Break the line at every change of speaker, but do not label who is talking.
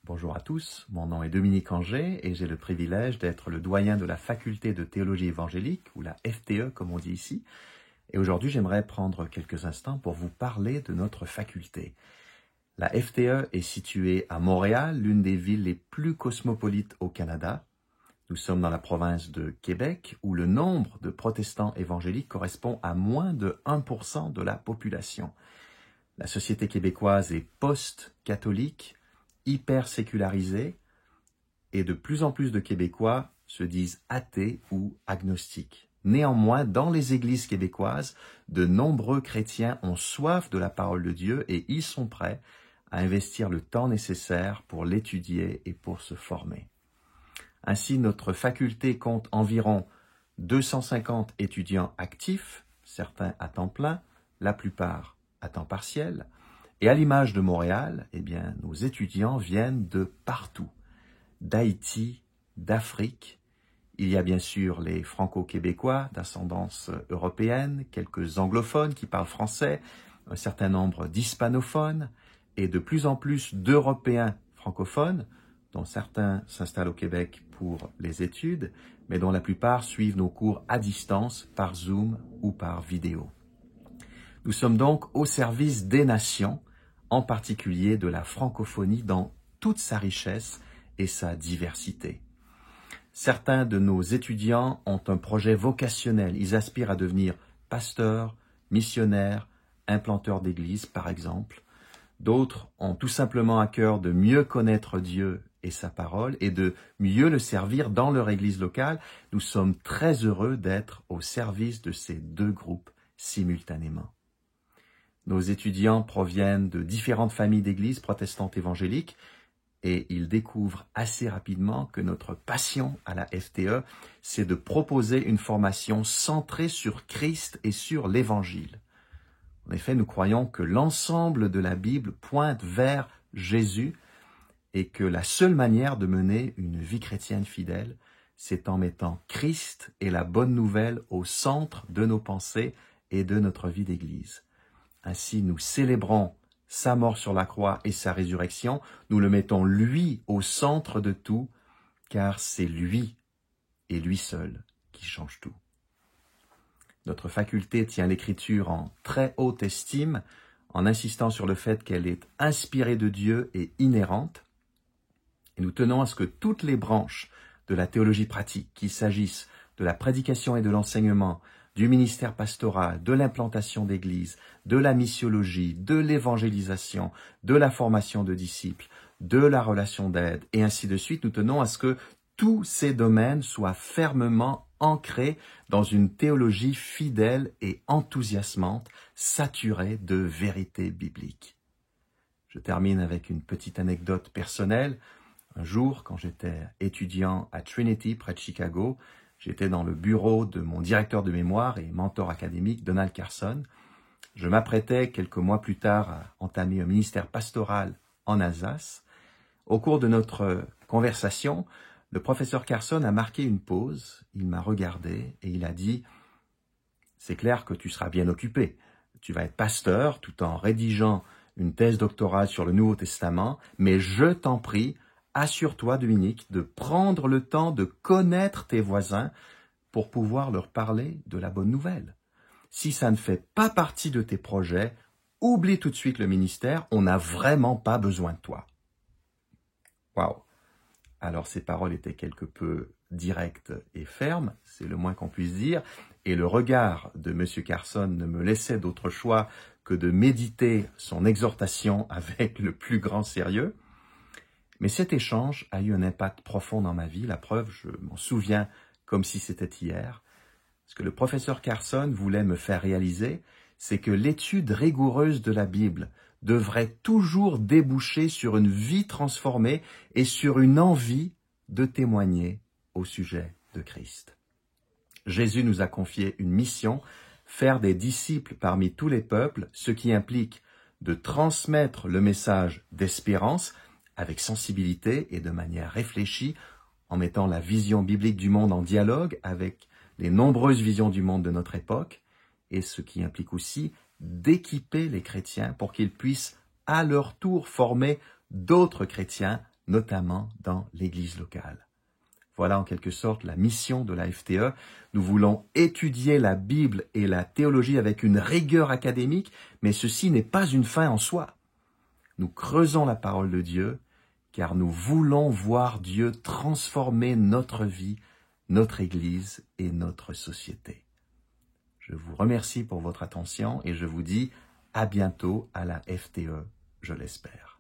Bonjour à tous, mon nom est Dominique Anger et j'ai le privilège d'être le doyen de la faculté de théologie évangélique, ou la FTE comme on dit ici. Et aujourd'hui, j'aimerais prendre quelques instants pour vous parler de notre faculté. La FTE est située à Montréal, l'une des villes les plus cosmopolites au Canada. Nous sommes dans la province de Québec, où le nombre de protestants évangéliques correspond à moins de 1% de la population. La société québécoise est post-catholique, hyper sécularisée, et de plus en plus de Québécois se disent athées ou agnostiques. Néanmoins, dans les églises québécoises, de nombreux chrétiens ont soif de la parole de Dieu et ils sont prêts à investir le temps nécessaire pour l'étudier et pour se former. Ainsi, notre faculté compte environ 250 étudiants actifs, certains à temps plein, la plupart à temps partiel. Et à l'image de Montréal, nos étudiants viennent de partout, d'Haïti, d'Afrique. Il y a bien sûr les franco-québécois d'ascendance européenne, quelques anglophones qui parlent français, un certain nombre d'hispanophones et de plus en plus d'Européens francophones, dont certains s'installent au Québec pour les études, mais dont la plupart suivent nos cours à distance par Zoom ou par vidéo. Nous sommes donc au service des nations, en particulier de la francophonie dans toute sa richesse et sa diversité. Certains de nos étudiants ont un projet vocationnel. Ils aspirent à devenir pasteurs, missionnaires, implanteurs d'églises, par exemple. D'autres ont tout simplement à cœur de mieux connaître Dieu et sa parole et de mieux le servir dans leur église locale. Nous sommes très heureux d'être au service de ces deux groupes simultanément. Nos étudiants proviennent de différentes familles d'églises protestantes évangéliques et ils découvrent assez rapidement que notre passion à la FTE, c'est de proposer une formation centrée sur Christ et sur l'Évangile. En effet, nous croyons que l'ensemble de la Bible pointe vers Jésus et que la seule manière de mener une vie chrétienne fidèle, c'est en mettant Christ et la bonne nouvelle au centre de nos pensées et de notre vie d'Église. Ainsi, nous célébrons sa mort sur la croix et sa résurrection. Nous le mettons lui au centre de tout, car c'est lui et lui seul qui change tout. Notre faculté tient l'Écriture en très haute estime, en insistant sur le fait qu'elle est inspirée de Dieu et inhérente. Et nous tenons à ce que toutes les branches de la théologie pratique, qu'il s'agisse de la prédication et de l'enseignement, du ministère pastoral, de l'implantation d'églises, de la missiologie, de l'évangélisation, de la formation de disciples, de la relation d'aide, et ainsi de suite, nous tenons à ce que tous ces domaines soient fermement ancrés dans une théologie fidèle et enthousiasmante, saturée de vérité biblique. Je termine avec une petite anecdote personnelle. Un jour, quand j'étais étudiant à Trinity, près de Chicago, j'étais dans le bureau de mon directeur de mémoire et mentor académique, Donald Carson. Je m'apprêtais quelques mois plus tard à entamer un ministère pastoral en Alsace. Au cours de notre conversation, le professeur Carson a marqué une pause. Il m'a regardé et il a dit « C'est clair que tu seras bien occupé. Tu vas être pasteur tout en rédigeant une thèse doctorale sur le Nouveau Testament, mais je t'en prie, assure-toi, Dominique, de prendre le temps de connaître tes voisins pour pouvoir leur parler de la bonne nouvelle. Si ça ne fait pas partie de tes projets, oublie tout de suite le ministère, on n'a vraiment pas besoin de toi. » Waouh! Alors ces paroles étaient quelque peu directes et fermes, c'est le moins qu'on puisse dire, et le regard de M. Carson ne me laissait d'autre choix que de méditer son exhortation avec le plus grand sérieux. Mais cet échange a eu un impact profond dans ma vie. La preuve, je m'en souviens comme si c'était hier. Ce que le professeur Carson voulait me faire réaliser, c'est que l'étude rigoureuse de la Bible devrait toujours déboucher sur une vie transformée et sur une envie de témoigner au sujet de Christ. Jésus nous a confié une mission, faire des disciples parmi tous les peuples, ce qui implique de transmettre le message d'espérance avec sensibilité et de manière réfléchie, en mettant la vision biblique du monde en dialogue avec les nombreuses visions du monde de notre époque, et ce qui implique aussi d'équiper les chrétiens pour qu'ils puissent à leur tour former d'autres chrétiens notamment dans l'Église locale. Voilà en quelque sorte la mission de la FTE. Nous voulons étudier la Bible et la théologie avec une rigueur académique, mais ceci n'est pas une fin en soi. Nous creusons la parole de Dieu, car nous voulons voir Dieu transformer notre vie, notre Église et notre société. Je vous remercie pour votre attention et je vous dis à bientôt à la FTE, je l'espère.